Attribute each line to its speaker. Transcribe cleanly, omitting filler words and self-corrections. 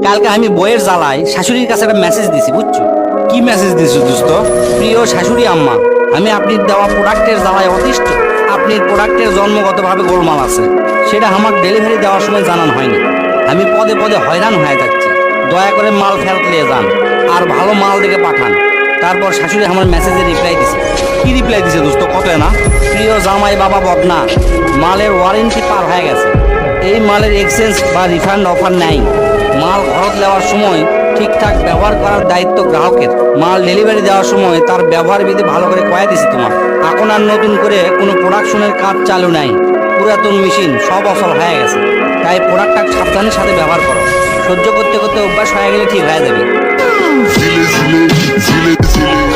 Speaker 1: কালকে আমি বইয়ের জ্বালায় শাশুড়ির কাছে একটা মেসেজ দিছি, বুঝছো?
Speaker 2: কি মেসেজ দিছো দোস্ত?
Speaker 1: প্রিয় শাশুড়ি আম্মা, আমি আপনি দেওয়া প্রোডাক্টের জ্বালায় অতিষ্ঠ। আপনার প্রোডাক্টের জন্মগতভাবে গোলমাল আছে, সেটা আমাকে ডেলিভারি দেওয়ার সময় জানানো হয়নি। আমি পদে পদে হয়রান হয়ে যাচ্ছি। দয়া করে মাল ফেরত নিয়ে যান আর ভালো মাল দেখে পাঠান। তারপর শাশুড়ি আমার মেসেজে রিপ্লাই দিছে।
Speaker 2: কি রিপ্লাই দিছে দোস্ত, কত না?
Speaker 1: প্রিয় জামাই বাবা বদনা, মালের ওয়ারেন্টি পার হয়ে গেছে। এই মালের এক্সচেঞ্জ বা রিফান্ড অফার নাই। মাল ঘরত নেওয়ার সময় ঠিকঠাক ব্যবহার করার দায়িত্ব গ্রাহকের। মাল ডেলিভারি দেওয়ার সময় তার ব্যবহার বিধি ভালো করে কয়ে দিছি তোমার। এখন আর নতুন করে কোনো প্রোডাকশনের কাজ চালু নাই। পুরাতন মেশিন সব অসল হয়ে গেছে। তাই প্রোডাক্টটা সাবধানের সাথে ব্যবহার করো। সহ্য করতে করতে অভ্যাস হয়ে গেলে ঠিক হয়ে যাবে।
Speaker 3: zile, zile, zile, zile.